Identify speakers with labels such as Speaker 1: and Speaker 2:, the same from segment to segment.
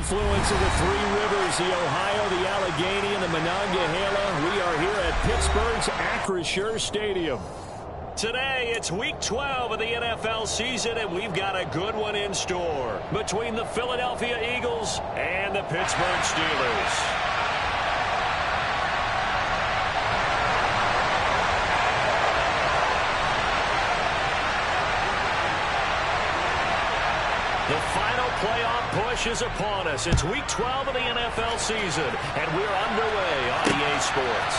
Speaker 1: confluence of the three rivers, the Ohio, the Allegheny, and the Monongahela. We are here at Pittsburgh's Acrisure Stadium. Today, it's Week 12 of the NFL season, and we've got a good one in store between the Philadelphia Eagles and the Pittsburgh Steelers. The final playoff push is upon us. It's Week 12 of the NFL season, and we're underway on EA Sports.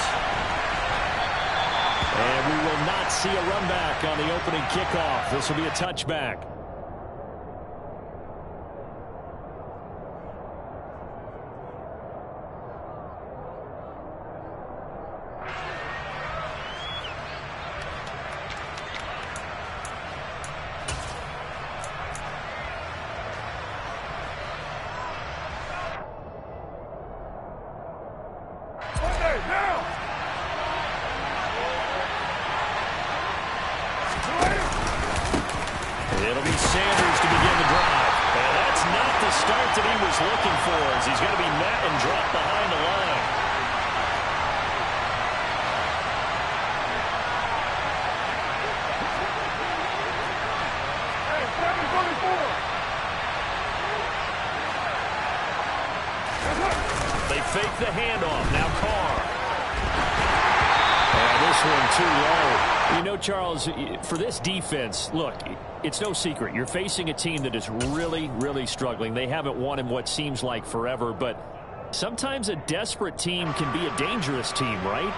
Speaker 1: And we will not see a run back on the opening kickoff. This will be a touchback. It'll be Sanders to begin the drive. And that's not the start that he was looking for, as he's going to be met and dropped behind the line. They fake the handoff. Now Carr. And this one too low. You know, Charles, for this defense, look, it's no secret. You're facing a team that is really, really struggling. They haven't won in what seems like forever, but sometimes a desperate team can be a dangerous team, right?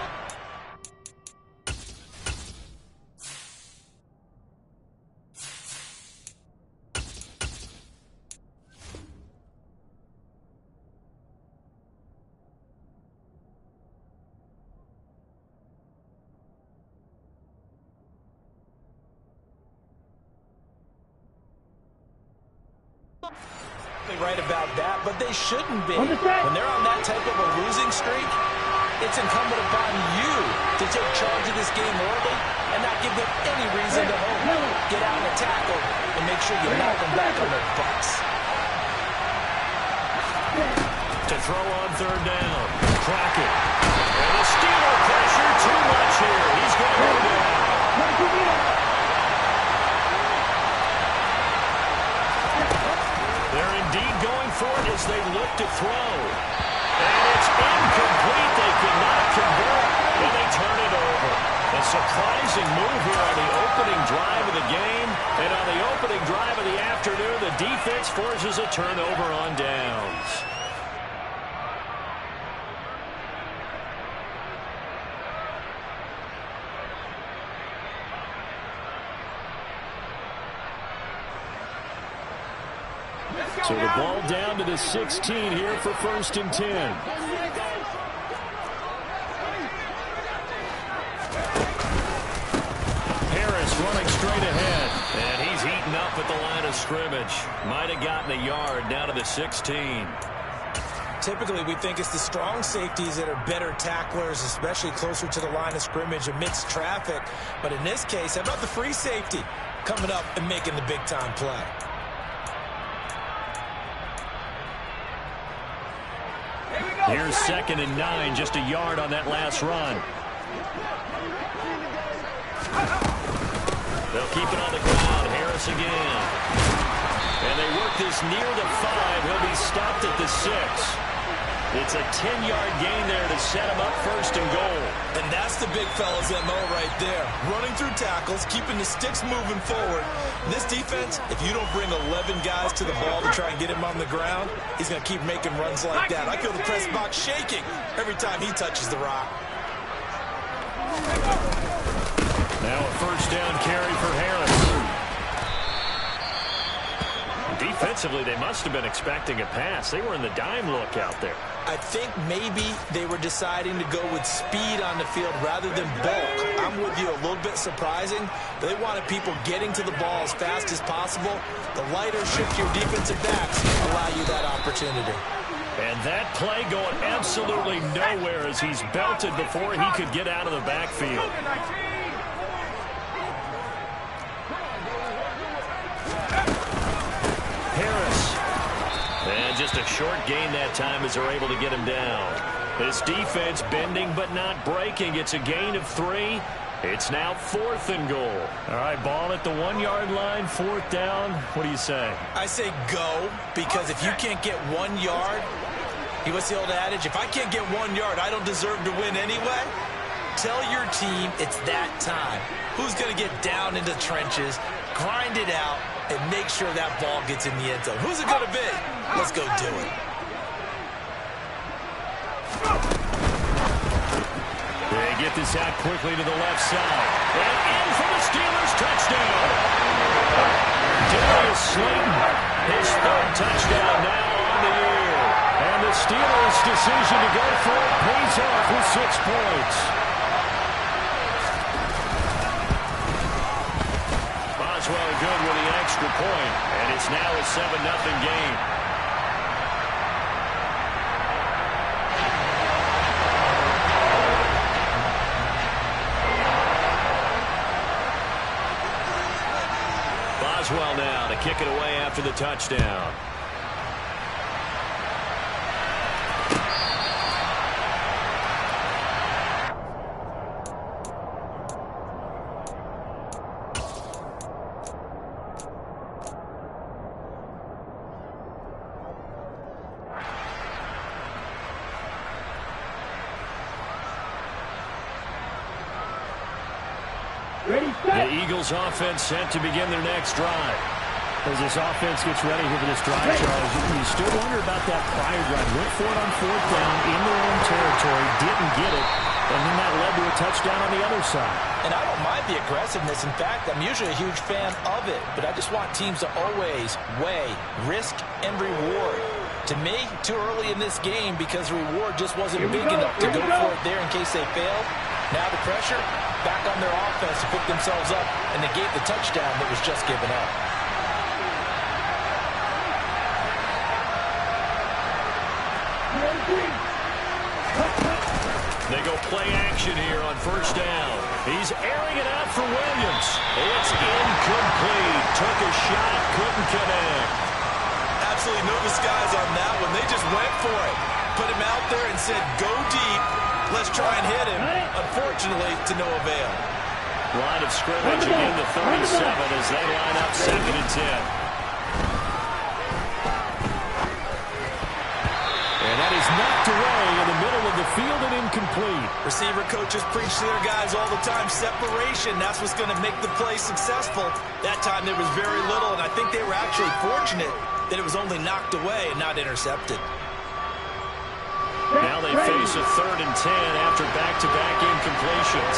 Speaker 2: Right about that, but they shouldn't be. When they're on that type of a losing streak, it's incumbent upon you to take charge of this game early and not give them any reason to hope. Get out and tackle and make sure you knock them back on their butts.
Speaker 1: To throw on third down. Crockett. And the Steeler pressure too much here. He's going to go down. They're indeed going for it as they look to throw. And it's incomplete. They could not convert, and they turn it over. A surprising move here on the opening drive of the game. And on the opening drive of the afternoon, the defense forces a turnover on downs. So the ball down to the 16 here for 1st and 10. Harris running straight ahead. And he's eaten up at the line of scrimmage. Might have gotten a yard down to the 16.
Speaker 2: Typically, we think it's the strong safeties that are better tacklers, especially closer to the line of scrimmage amidst traffic. But in this case, how about the free safety coming up and making the big-time play?
Speaker 1: Here's 2nd and 9, just a yard on that last run. They'll keep it on the ground. Harris again. And they work this near the 5. He'll be stopped at the 6. It's a 10-yard gain there to set him up 1st and goal.
Speaker 2: And that's the big fella's MO right there. Running through tackles, keeping the sticks moving forward. This defense, if you don't bring 11 guys to the ball to try and get him on the ground, he's going to keep making runs like that. I feel the press box shaking every time he touches the rock.
Speaker 1: Now a 1st down carry for Harris. Defensively, they must have been expecting a pass. They were in the dime look out there.
Speaker 2: I think maybe they were deciding to go with speed on the field rather than bulk. I'm with you, a little bit surprising. They wanted people getting to the ball as fast as possible. The lighter, shiftier defensive backs allow you that opportunity.
Speaker 1: And that play going absolutely nowhere as he's belted before he could get out of the backfield. Harris. And Just a short gain that time as they're able to get him down. This defense bending but not breaking. It's a gain of 3. It's now 4th and goal. All right, ball at the 1-yard line, 4th down. What do you say?
Speaker 2: I say go, because if you can't get 1 yard, what's the old adage? If I can't get 1 yard, I don't deserve to win anyway. Tell your team it's that time. Who's going to get down into the trenches, grind it out, and make sure that ball gets in the end zone? Who's it going to be? Let's go do it.
Speaker 1: They get this out quickly to the left side. And in for the Steelers touchdown. Darius Slayton, his 3rd touchdown now on the year. And the Steelers' decision to go for it pays off with 6 points. Boswell good with the extra point, and it's now a 7-0 game. Boswell now to kick it away after the touchdown. The Eagles offense set to begin their next drive.
Speaker 3: As this offense gets ready here for this drive, Charles, you still wonder about that prior drive. Went for it on 4th down in their own territory, didn't get it, and then that led to a touchdown on the other side.
Speaker 2: And I don't mind the aggressiveness. In fact, I'm usually a huge fan of it, but I just want teams to always weigh risk and reward. To me, too early in this game because the reward just wasn't big enough to go for it there in case they failed. Now the pressure back on their offense to pick themselves up and negate the touchdown that was just given up.
Speaker 1: They go play action here on 1st down. He's airing it out for Williams. It's incomplete. Took a shot, couldn't connect.
Speaker 2: Absolutely no disguise on that one. They just went for it. Put him out there and said, go deep. Let's try and hit him. Unfortunately, to no avail.
Speaker 1: Line of scrimmage again to 37 as they line up 2nd and 10. And that is knocked away in the middle of the field and incomplete.
Speaker 2: Receiver coaches preach to their guys all the time. Separation, that's what's going to make the play successful. That time there was very little, and I think they were actually fortunate that it was only knocked away and not intercepted.
Speaker 1: Now they face a 3rd and 10 after back-to-back incompletions.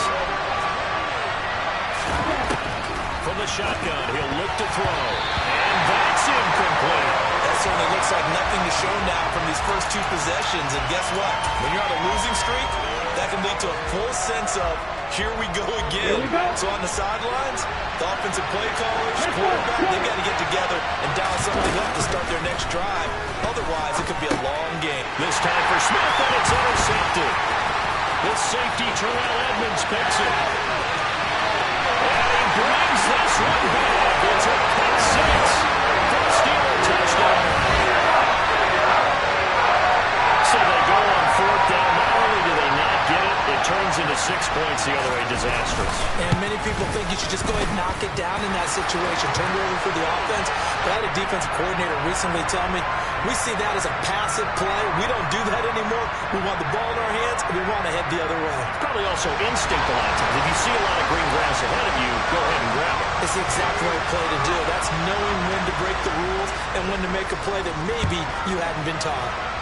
Speaker 1: From the shotgun, he'll look to throw. And that's incomplete.
Speaker 2: That certainly looks like nothing to show now from these first 2 possessions. And guess what? When you're on a losing streak, that can lead to a full sense of, here we go again. So on the sidelines, the offensive play callers, quarterback, they've got to get together and dial something up to start their next drive. Otherwise, it could be a long game.
Speaker 1: This time for Smith, and it's intercepted. The safety, Terrell Edmonds, picks it. And he brings this one back. It's a pick 6 for the Steelers touchdown. So they go on 4th down. Not only do they not get it, it turns into 6 points the other way. Disastrous.
Speaker 2: And many people think you should just go ahead and knock it down in that situation. Turn it over for the offense. But I had a defensive coordinator recently tell me, we see that as a passive play. We don't do that anymore. We want the ball in our hands, and we want to head the other way.
Speaker 1: Probably also instinct a lot of times. If you see a lot of green grass ahead of you, go ahead and grab it.
Speaker 2: It's the exact right play to do. That's knowing when to break the rules and when to make a play that maybe you hadn't been taught.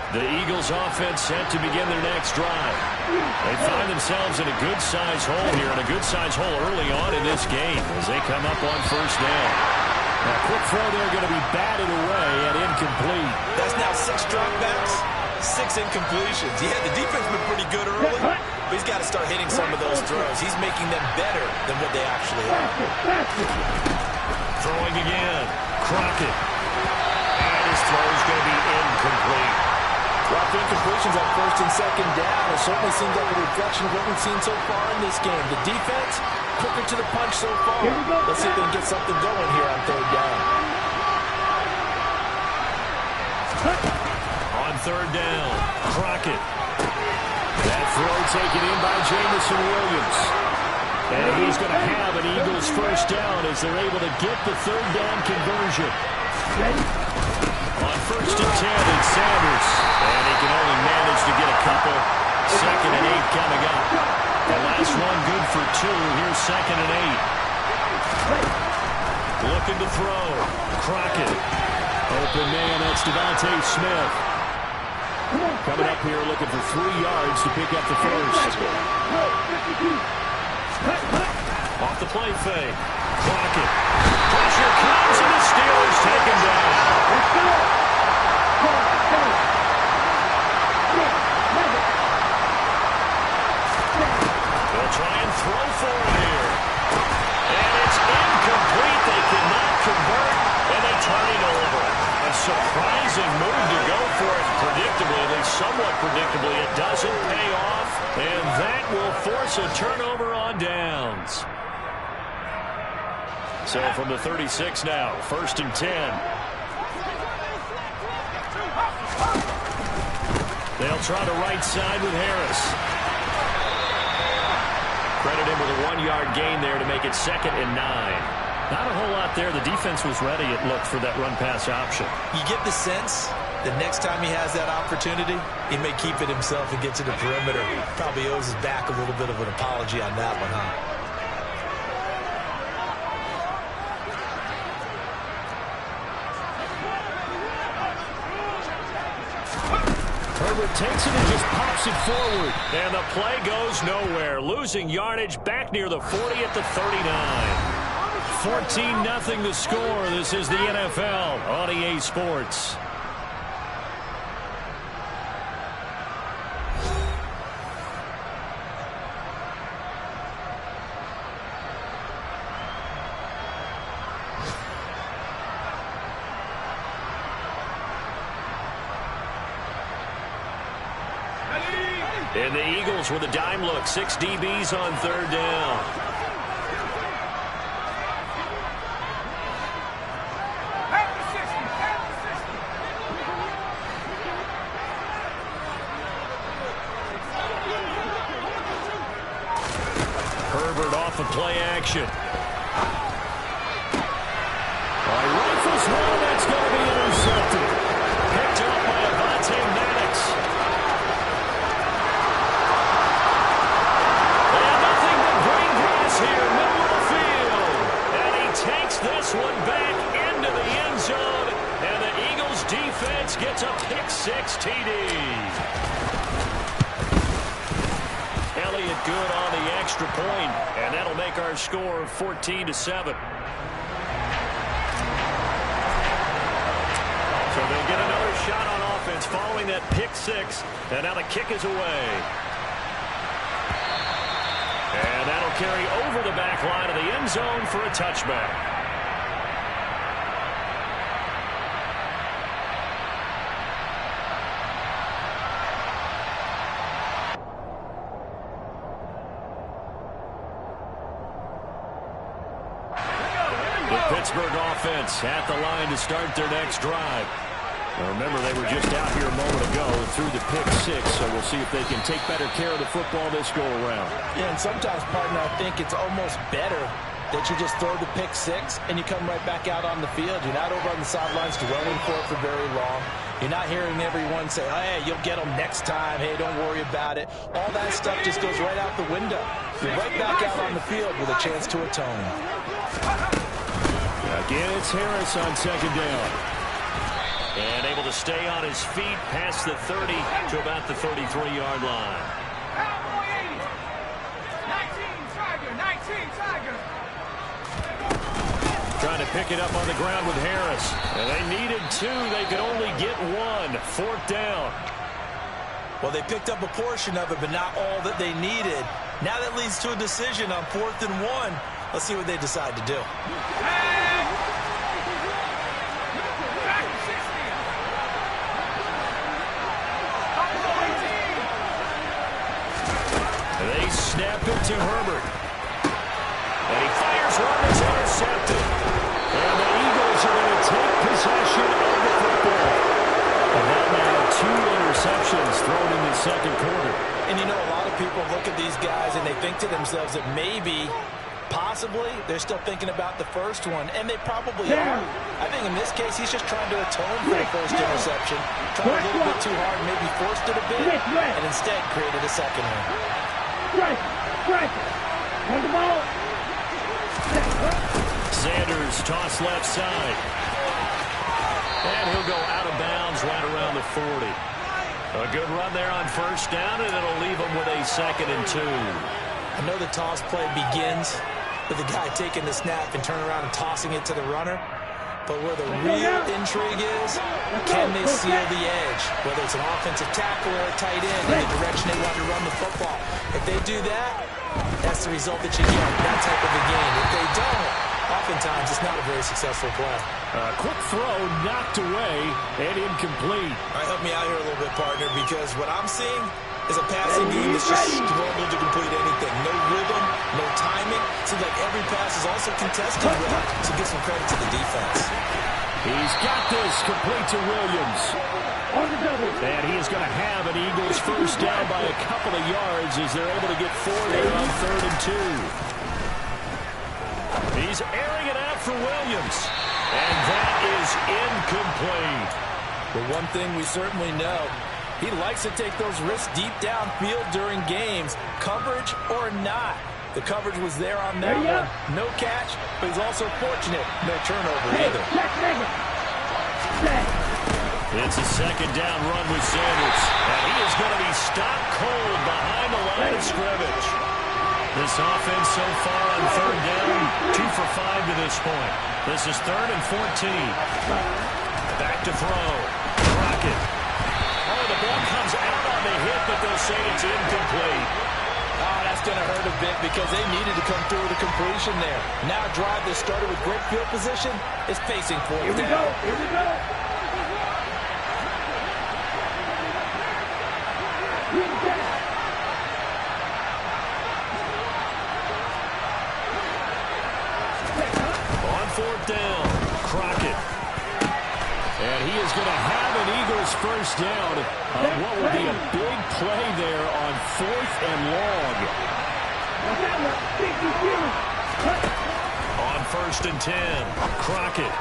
Speaker 1: The Eagles offense set to begin their next drive. They find themselves in a good-sized hole here, and a good-sized hole early on in this game as they come up on 1st down.
Speaker 3: Now, quick throw there going to be batted away and incomplete.
Speaker 2: That's now 6 dropbacks, 6 incompletions. Yeah, the defense been pretty good early, but he's got to start hitting some of those throws. He's making them better than what they actually are.
Speaker 1: Throwing again. Crockett. And his throw is going to be incomplete.
Speaker 2: Rough incompletions on first and second down. It certainly seems like a reflection of what we've seen so far in this game. The defense, quicker to the punch so far. Let's see if they can get something going here on third down.
Speaker 1: On third down, Crockett. That throw taken in by Jamison Williams. And he's going to have an Eagles first down as they're able to get the third down conversion. On first and 10, it's Sanders. And he can only manage to get a couple. 2nd and 8 coming up. The last one good for 2. Here's 2nd and 8. Looking to throw. Crockett. Open man, that's Devontae Smith. Coming up here looking for 3 yards to pick up the first. Off the play fake. Crockett. Pressure comes and the Steelers take him down. They'll try and throw for it here. And it's incomplete. They cannot convert, and they turn it over. A surprising move to go for it. Predictably, at least somewhat predictably, it doesn't pay off. And that will force a turnover on downs. So from the 36 now, 1st and 10. They'll try the right side with Harris. Credit him with a 1-yard gain there to make it 2nd and 9. Not a whole lot there. The defense was ready, it looked, for that run-pass option.
Speaker 2: You get the sense the next time he has that opportunity, he may keep it himself and get to the perimeter. Probably owes his back a little bit of an apology on that one, huh?
Speaker 1: Herbert takes it and just pops it forward. And the play goes nowhere. Losing yardage back near the 40 at the 39. 14-0 the score. This is the NFL on EA Sports. And the Eagles with a dime look. 6 DBs on third down. Herbert off of play action. Rifles one. That's going to be intercepted. Picked up by Avonte Maddox. Here, middle of the field, and he takes this one back into the end zone, and the Eagles defense gets a pick-6 TD. Elliott good on the extra point, and that'll make our score 14-7. So they'll get another shot on offense following that pick-6, and now the kick is away. And that'll carry over the back line of the end zone for a touchback. The Pittsburgh offense at the line to start their next drive. Now remember, they were just out here a moment ago through the pick-6, so we'll see if they can take better care of the football this go-around.
Speaker 2: Yeah, and sometimes, partner, I think it's almost better that you just throw the pick-6 and you come right back out on the field. You're not over on the sidelines dwelling for it for very long. You're not hearing everyone say, oh, hey, you'll get them next time. Hey, don't worry about it. All that stuff just goes right out the window. You're right back out on the field with a chance to atone.
Speaker 1: Again, it's Harris on second down. And able to stay on his feet past the 30 to about the 33-yard line. Trying to pick it up on the ground with Harris. And they needed 2. They could only get 1. 4th down.
Speaker 2: Well, they picked up a portion of it, but not all that they needed. Now that leads to a decision on 4th and 1. Let's see what they decide to do.
Speaker 1: snap it to Herbert. And he fires one that's intercepted. And the Eagles are going to take possession of the football. And now 2 interceptions thrown in the second quarter.
Speaker 2: And you know, a lot of people look at these guys and they think to themselves that maybe, possibly, they're still thinking about the first one. And they probably are. I think in this case, he's just trying to atone for the first interception. Trying a little bit too hard, maybe forced it a bit, and instead created a second one.
Speaker 4: On the ball.
Speaker 1: Sanders toss left side. And he'll go out of bounds right around the 40. A good run there on first down, and it'll leave him with a 2nd and 2.
Speaker 2: I know the toss play begins with the guy taking the snap and turning around and tossing it to the runner. But where the real intrigue is, can they seal the edge? Whether it's an offensive tackle or a tight end in the direction they want to run the football. If they do that, that's the result that you get, that type of a game. If they don't, oftentimes it's not a very successful play.
Speaker 1: Quick throw knocked away and incomplete.
Speaker 2: All right, help me out here a little bit, partner, because what I'm seeing is a passing game that's just struggled to complete anything. No rhythm, no timing. Seems like every pass is also contested well, so give some credit to the defense.
Speaker 1: He's got this complete to Williams. And he is going to have an Eagles first down by a couple of yards as they're able to get 4 there on 3rd and 2. He's airing it out for Williams. And that is incomplete.
Speaker 2: But one thing we certainly know, he likes to take those risks deep downfield during games, coverage or not. The coverage was there on that one. No catch, but he's also fortunate. No turnover either.
Speaker 1: It's a 2nd down run with Sanders. And he is going to be stopped cold behind the line of scrimmage. This offense so far on 3rd down, 2 for 5 to this point. This is 3rd and 14. Back to throw. Crockett. Oh, the ball comes out on the hit, but they'll say it's incomplete.
Speaker 2: Oh, that's going to hurt a bit because they needed to come through with a completion there. Now a drive that started with great field position is facing 4th down.
Speaker 4: Here we go.
Speaker 1: On 4th down, Crockett. And he is going to have an Eagles first down on what will be a big play there on 4th and long. On 1st and 10, Crockett.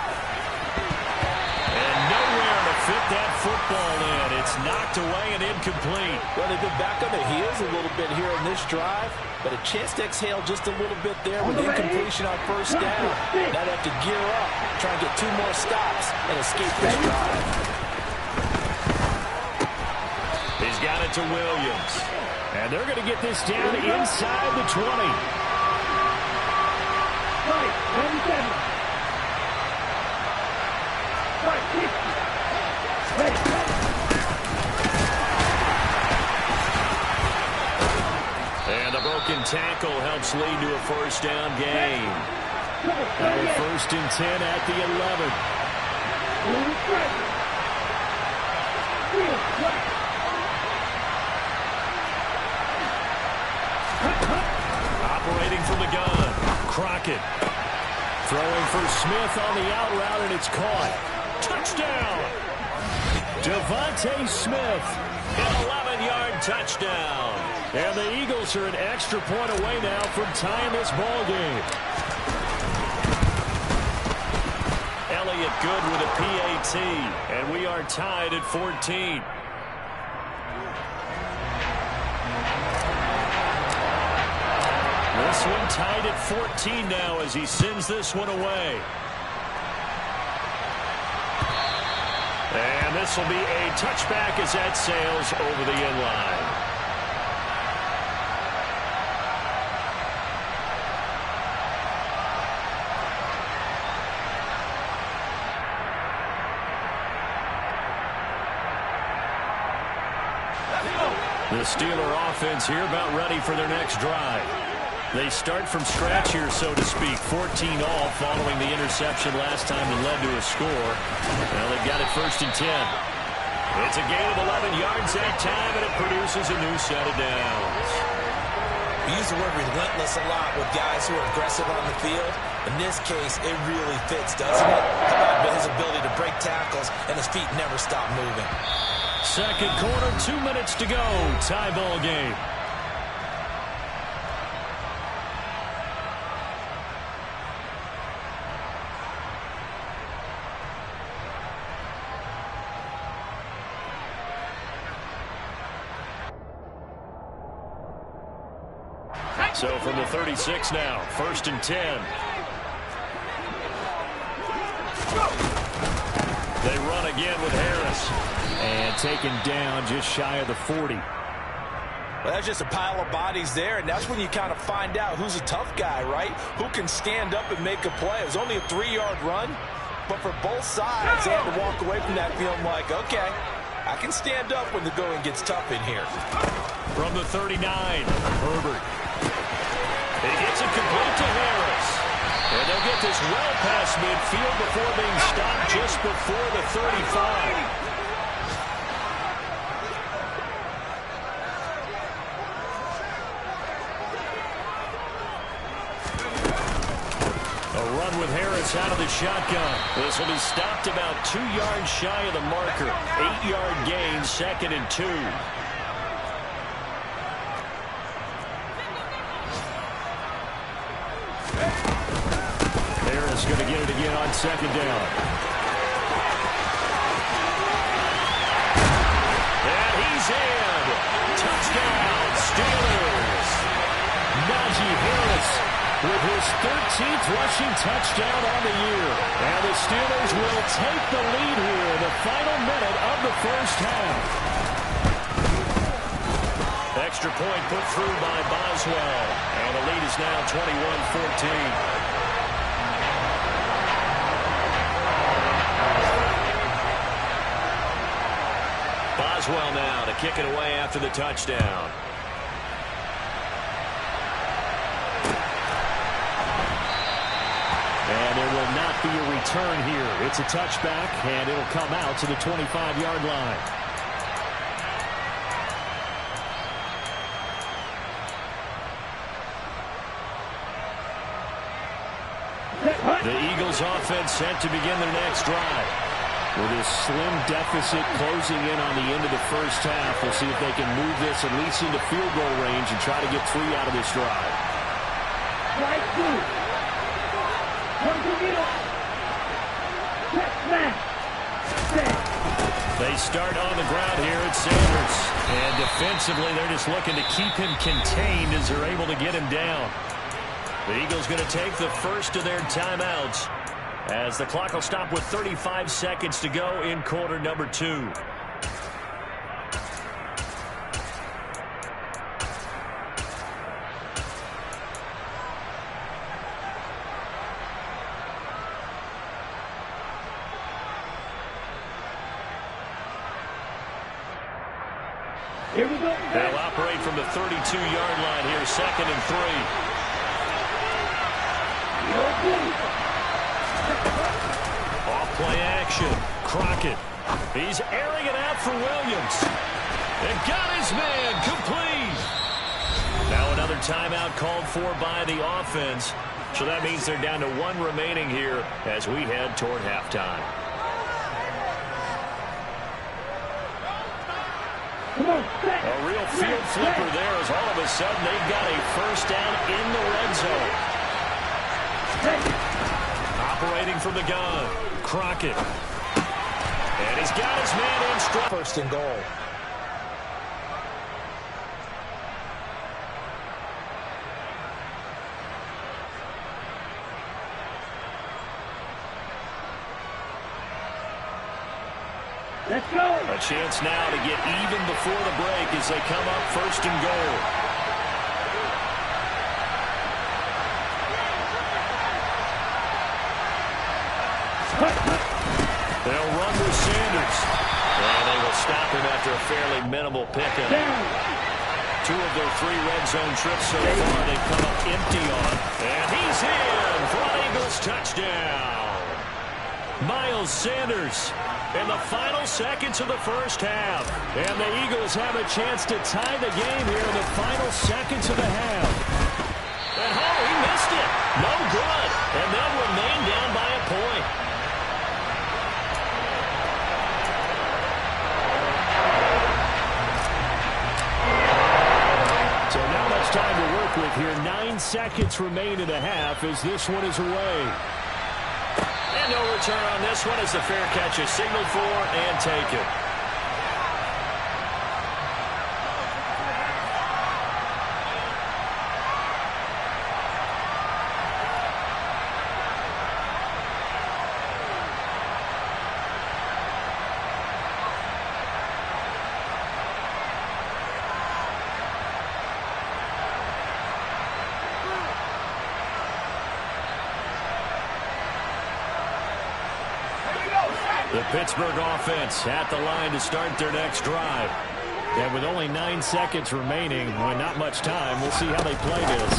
Speaker 1: And nowhere to fit that football in. It's knocked away and incomplete.
Speaker 2: Well, they've been back on their heels a little bit here in this drive, but a chance to exhale just a little bit there with incompletion on first down. Now they have to gear up, try and get 2 more stops and escape this drive.
Speaker 1: He's got it to Williams. And they're going to get this down inside the 20.
Speaker 4: Right, 27. Right, 50.
Speaker 1: And a broken tackle helps lead to a first down gain. Now 1st and 10 at the 11. Operating from the gun, Crockett. Throwing for Smith on the out route, and it's caught. Touchdown! Devontae Smith, an 11-yard touchdown. And the Eagles are an extra point away now from tying this ball game. Elliott good with a PAT, and we are tied at 14. This one tied at 14 now as he sends this one away. And this will be a touchback as that sails over the end line. The Steeler offense here about ready for their next drive. They start from scratch here, so to speak. 14 all following the interception last time that led to a score. Well, they've got it 1st and 10. It's a gain of 11 yards that time, and it produces a new set of downs.
Speaker 2: We use the word relentless a lot with guys who are aggressive on the field. In this case, it really fits, doesn't it? How about his ability to break tackles and his feet never stop moving?
Speaker 3: Second quarter, 2 minutes to go. Tie ball game. So from the 36 now, 1st and 10. They run again with Harris. And taken down just shy of the 40.
Speaker 2: Well, that's just a pile of bodies there, and that's when you kind of find out who's a tough guy, right? Who can stand up and make a play. It was only a 3-yard run, but for both sides, they had to walk away from that feeling like, okay, I can stand up when the going gets tough in here.
Speaker 3: From the 39, Herbert. He gets it complete to Harris. And they'll get this well past midfield before being stopped just before the 35. A run with Harris out of the shotgun. This will be stopped about 2 yards shy of the marker. 8-yard gain, 2nd and 2. Harris going to get it again on 2nd down. And he's in. Touchdown, Steelers. Najee Harris with his 13th rushing touchdown on the year. And the Steelers will take the lead here in the final minute of the first half. Extra point put through by Boswell. And the lead is now 21-14. Boswell now to kick it away after the touchdown. And there will not be a return here. It's a touchback, and it'll come out to the 25-yard line. The Eagles offense set to begin their next drive. With this slim deficit closing in on the end of the first half, we'll see if they can move this at least into field goal range and try to get 3 out of this drive. They start on the ground here at Sanders. And defensively, they're just looking to keep him contained as they're able to get him down. The Eagles going to take the first of their timeouts as the clock will stop with 35 seconds to go in quarter number 2.
Speaker 4: Here we go.
Speaker 3: They'll operate from the 32-yard line here, 2nd and 3. Off-play action. Crockett. He's airing it out for Williams. And got his man complete. Now another timeout called for by the offense. So that means they're down to 1 remaining here as we head toward halftime. A real field flipper there as all of a sudden they've got a first down in the red zone. Operating from the gun, Crockett. And he's got his man in stride.
Speaker 2: 1st and goal.
Speaker 4: Let's go.
Speaker 3: A chance now to get even before the break as they come up 1st and goal. They'll run with Sanders. And they will stop him after a fairly minimal pickup. 2 of their 3 red zone trips so far they've come up empty on. And he's in for an Eagles touchdown. Miles Sanders in the final seconds of the first half. And the Eagles have a chance to tie the game here in the final seconds of the half. And he missed it. No good. And they'll remain down by a point. So not much time to work with here. 9 seconds remain in the half as this one is away. And no return on this one as the fair catch is signaled for and taken. The Pittsburgh offense at the line to start their next drive. And with only 9 seconds remaining, with not much time, we'll see how they play this.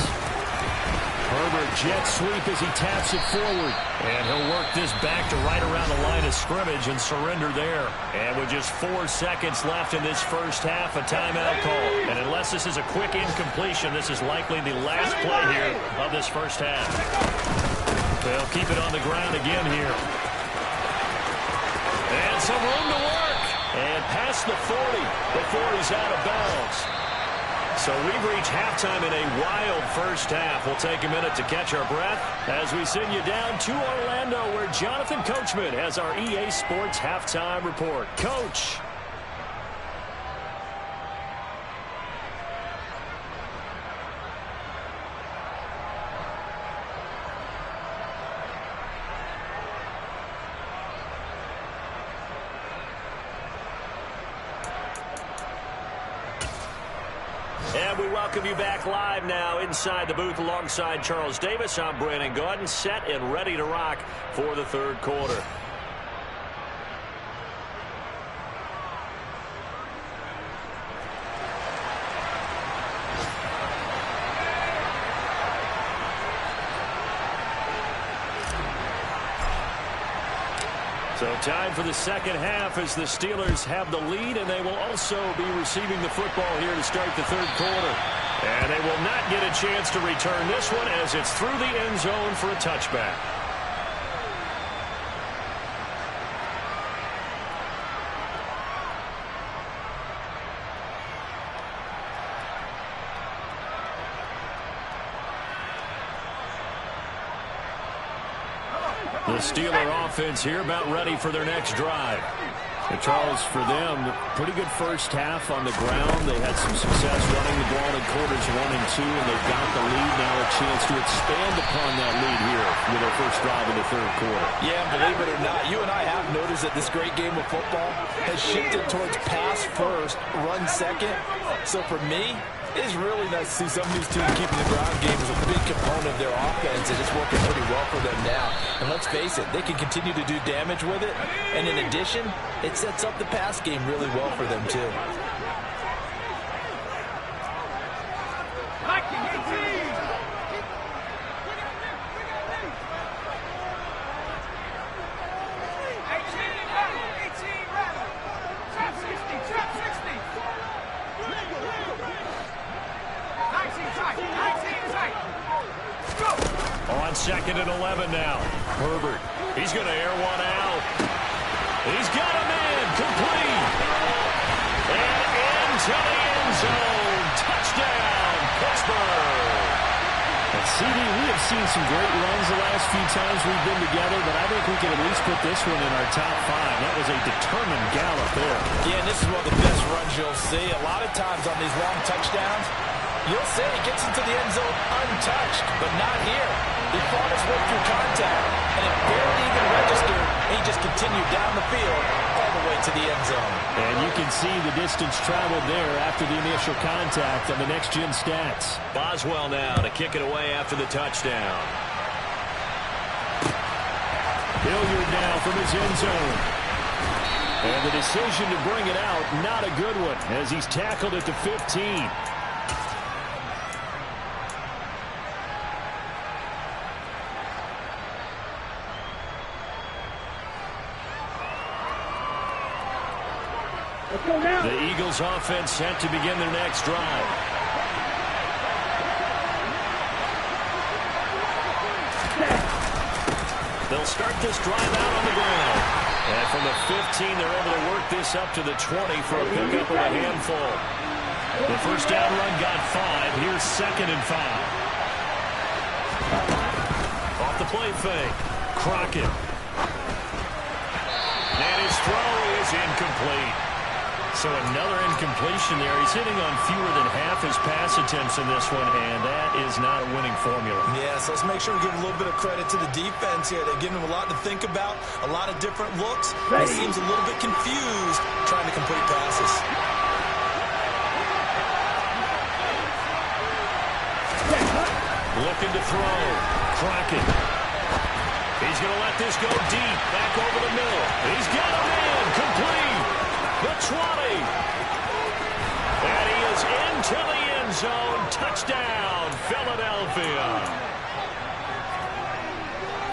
Speaker 3: Herbert jet sweep as he taps it forward. And he'll work this back to right around the line of scrimmage and surrender there. And with just 4 seconds left in this first half, a timeout call. And unless this is a quick incompletion, this is likely the last play here of this first half. They'll keep it on the ground again here. And some room to work. And past the 40 before he's out of bounds. So we've reached halftime in a wild first half. We'll take a minute to catch our breath as we send you down to Orlando, where Jonathan Coachman has our EA Sports Halftime Report. Coach. And we welcome you back live now inside the booth alongside Charles Davis. I'm Brandon Gaudin, set and ready to rock for the third quarter. So time for the second half as the Steelers have the lead, and they will also be receiving the football here to start the third quarter. And they will not get a chance to return this one as it's through the end zone for a touchback. The Steeler offense here about ready for their next drive. And Charles, for them, pretty good first half on the ground. They had some success running the ball in quarters 1 and 2, and they've got the lead now, a chance to expand upon that lead here with their first drive in the third quarter. Yeah, believe it or not, you and I have noticed that this great game of football has shifted towards pass first, run second. So for me, it is really nice to see some of these teams keeping the ground game as a big component of their offense, and it's working pretty well for them now. And let's face it, they can continue to do damage with it. And in addition, it sets up the pass game really well for them, too. On 2nd and 11 now. Herbert, he's going to air one out. He's got a man, complete. And into the end zone. Touchdown, Pittsburgh. And CD, we have seen some great runs the last few times we've been together, but I think we can at least put this one in our top 5. That was a determined gallop there. Yeah, and this is one of the best runs you'll see. A lot of times on these long touchdowns, you'll say he gets into the end zone untouched, but not here. He fought his way through contact, and it barely even registered, and he just continued down the field all the way to the end zone. And you can see the distance traveled there after the initial contact on the next-gen stats. Boswell now to kick it away after the touchdown. Hilliard now from his end zone. And the decision to bring it out, not a good one, as he's tackled at the 15.
Speaker 4: Let's go now.
Speaker 3: The Eagles offense set to begin their next drive. They'll start this drive out on the ground. And from the 15, they're able to work this up to the 20 for a pickup of a handful. The first down run got 5. Here's 2nd and 5. Off the play fake. Crockett. And his throw is incomplete. So another incompletion there. He's hitting on fewer than half his pass attempts in this one, and that is not a winning formula.
Speaker 2: Yeah, so let's make sure we give a little bit of credit to the defense here. They're giving him a lot to think about, a lot of different looks. He seems a little bit confused trying to complete passes.
Speaker 3: Looking to throw. Crockett. He's going to let this go deep. Back over the middle. He's got a man. Complete. The 20. And he is into the end zone. Touchdown, Philadelphia.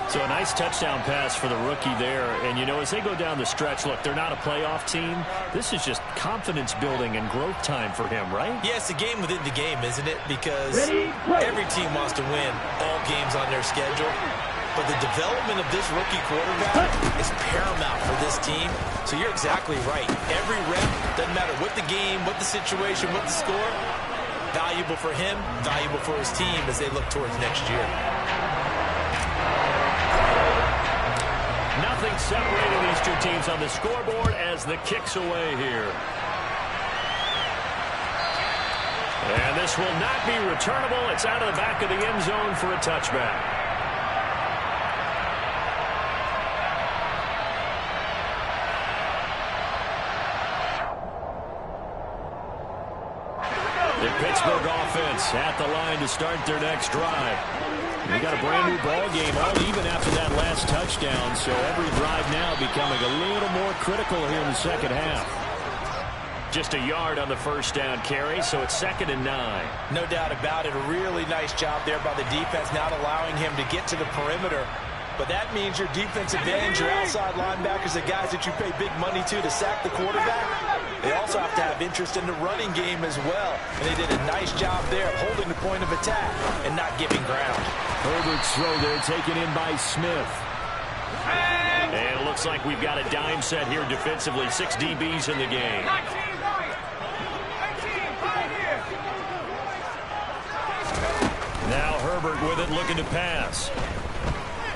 Speaker 3: So a nice touchdown pass for the rookie there. And, you know, as they go down the stretch, look, they're not a playoff team. This is just confidence building and growth time for him, right?
Speaker 2: Yeah, it's a game within the game, isn't it? Because every team wants to win all games on their schedule. But the development of this rookie quarterback is paramount for this team. So you're exactly right. Every rep, doesn't matter what the game, what the situation, what the score, valuable for him, valuable for his team as they look towards next year.
Speaker 3: Nothing separating these two teams on the scoreboard as the kick's away here. And this will not be returnable. It's out of the back of the end zone for a touchback. The Pittsburgh offense at the line to start their next drive. We got a brand new ball game, all even after that last touchdown. So every drive now becoming a little more critical here in the second half. Just a yard on the first down carry, so it's 2nd and 9.
Speaker 2: No doubt about it. A really nice job there by the defense, not allowing him to get to the perimeter. But that means your defensive ends, your outside linebackers, the guys that you pay big money to sack the quarterback, they also have to have interest in the running game as well. And they did a nice job there of holding the point of attack and not giving ground.
Speaker 3: Herbert's throw there taken in by Smith. And it looks like we've got a dime set here defensively. 6 DBs in the game. Now Herbert with it, looking to pass.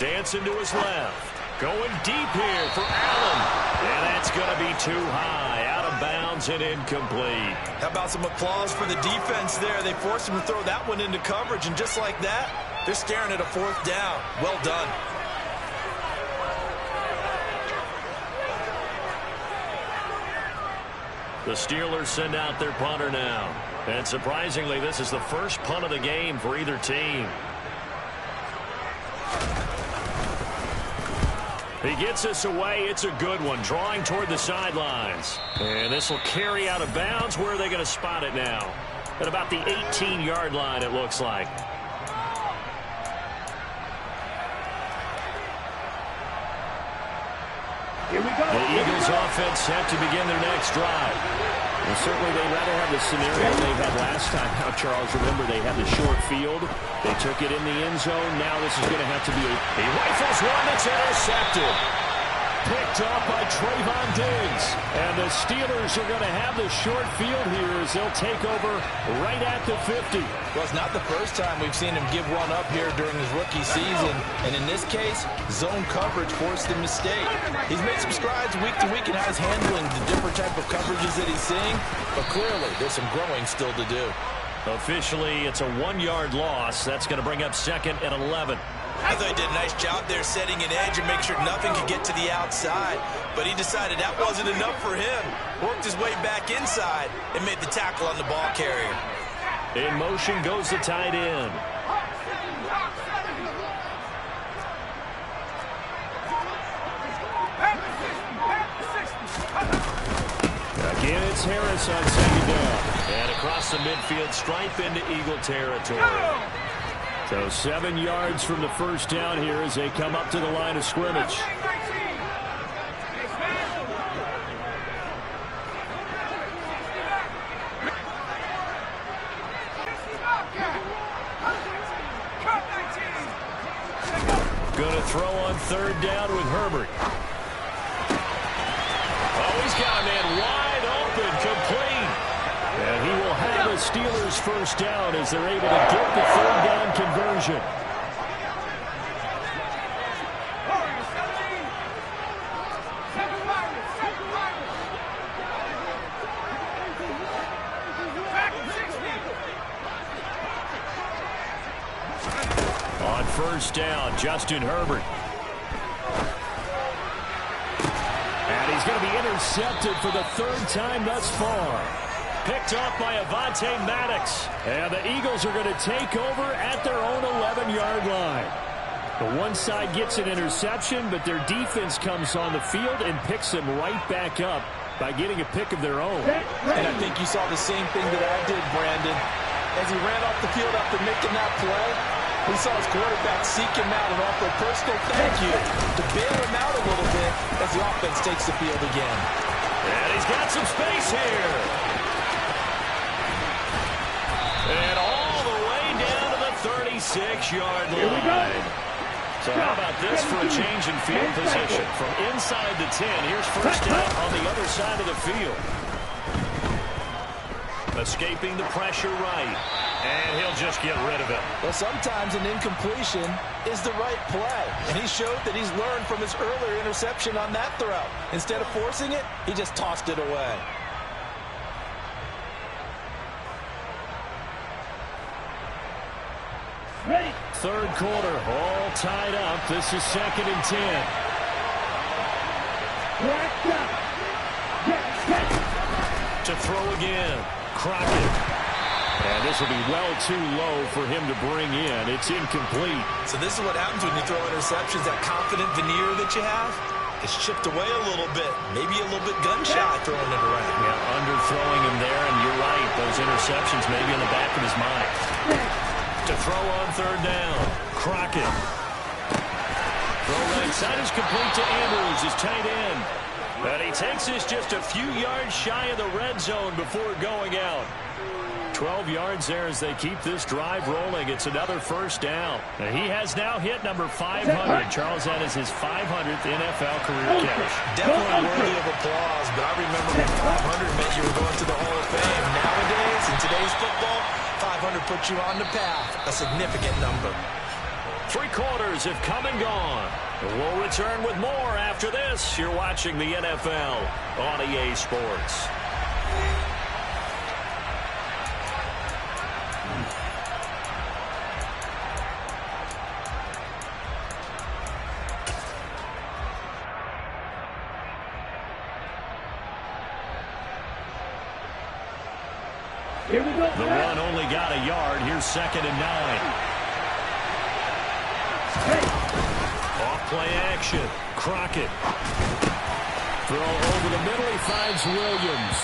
Speaker 3: Dancing to his left. Going deep here for Allen. And that's going to be too high. Out of bounds and incomplete.
Speaker 2: How about some applause for the defense there? They forced him to throw that one into coverage, and just like that, they're staring at a 4th down. Well done.
Speaker 3: The Steelers send out their punter now. And surprisingly, this is the first punt of the game for either team. He gets this away. It's a good one. Drawing toward the sidelines. And this will carry out of bounds. Where are they going to spot it now? At about the 18-yard line, it looks like.
Speaker 4: Here we go.
Speaker 3: The Eagles offense set to begin their next drive. Well, certainly they'd rather have the scenario they had last time. Now, Charles, remember, they had the short field. They took it in the end zone. Now this is going to have to be a rifles one that's intercepted. Picked off by Trayvon Diggs. And the Steelers are going to have the short field here as they'll take over right at the 50.
Speaker 2: Well, it's not the first time we've seen him give one up here during his rookie season. And in this case, zone coverage forced the mistake. He's made some strides week to week in how he's handling the different type of coverages that he's seeing. But clearly, there's some growing still to do.
Speaker 3: Officially, it's a 1-yard loss. That's going to bring up 2nd and 11.
Speaker 2: I thought he did a nice job there setting an edge and make sure nothing could get to the outside. But he decided that wasn't enough for him. Worked his way back inside and made the tackle on the ball carrier.
Speaker 3: In motion goes the tight end. Again, it's Harris on 2nd down. And across the midfield stripe into Eagle territory. So 7 yards from the first down here as they come up to the line of scrimmage. Going to throw on third down with Herbert. Oh, he's got a man wide open, complete. And he will have a Steelers first down as they're able to get the third down conversion. On first down, Justin Herbert. And he's going to be intercepted for the third time thus far. Picked off by Avonte Maddox. And the Eagles are going to take over at their own 11-yard line. The one side gets an interception, but their defense comes on the field and picks them right back up by getting a pick of their own.
Speaker 2: And I think you saw the same thing that I did, Brandon. As he ran off the field after making that play, we saw his quarterback seek him out and offer a personal thank you to bail him out a little bit as the offense takes the field again.
Speaker 3: And he's got some space here. And all the way down to the 36-yard line. So how about this for a change in field position? From inside the 10, here's first down on the other side of the field. Escaping the pressure right. And he'll just get rid of it.
Speaker 2: Well, sometimes an incompletion is the right play. And he showed that he's learned from his earlier interception on that throw. Instead of forcing it, he just tossed it away.
Speaker 4: Ready.
Speaker 3: Third quarter, all tied up. This is 2nd and 10. To throw again. Crockett. And this will be well too low for him to bring in. It's incomplete.
Speaker 2: So this is what happens when you throw interceptions. That confident veneer that you have, it's chipped away a little bit. Maybe a little bit gun-shy throwing it around.
Speaker 3: Yeah, underthrowing him there, and you're right. Those interceptions may be in the back of his mind. To throw on third down. Crockett. Throw right side is complete to Andrews, his tight end. And he takes this just a few yards shy of the red zone before going out. 12 yards there as they keep this drive rolling. It's another first down. And he has now hit number 500. Charles, that is his 500th NFL career catch.
Speaker 2: Definitely worthy of applause, but I remember when 500 meant you were going to the Hall of Fame. Nowadays, in today's football, 500 puts you on the path, a significant number.
Speaker 3: 3 quarters have come and gone. We'll return with more after this. You're watching the NFL on EA Sports.
Speaker 4: Here we go.
Speaker 3: The run only got a yard. Here's 2nd and 9. Off play action. Crockett. Throw over the middle. He finds Williams.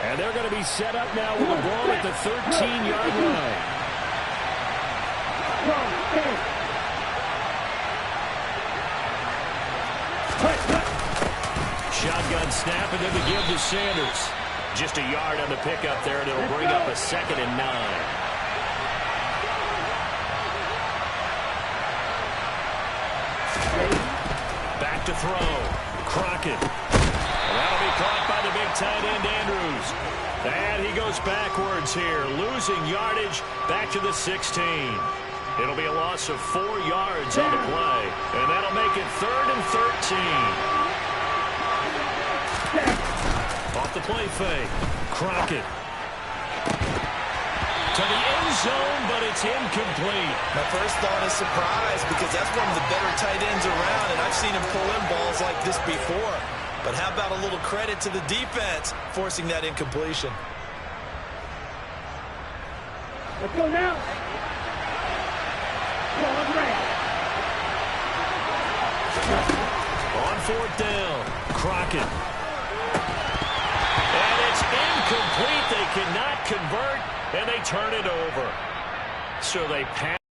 Speaker 3: And they're going to be set up now with a ball at the 13-yard line. Shotgun snap and then the give to Sanders. Just a yard on the pickup there, and it'll bring up a 2nd and 9. Back to throw. Crockett. And that'll be caught by the big tight end, Andrews. And he goes backwards here, losing yardage back to the 16. It'll be a loss of 4 yards on the play, and that'll make it 3rd and 13. Off the play fake. Crockett. To the end zone, but it's incomplete.
Speaker 2: My first thought is surprise because that's one of the better tight ends around, and I've seen him pull in balls like this before. But how about a little credit to the defense forcing that incompletion?
Speaker 4: Let's go now.
Speaker 3: On 4th down, Crockett. And it's incomplete. They cannot convert, and they turn it over. So they pass.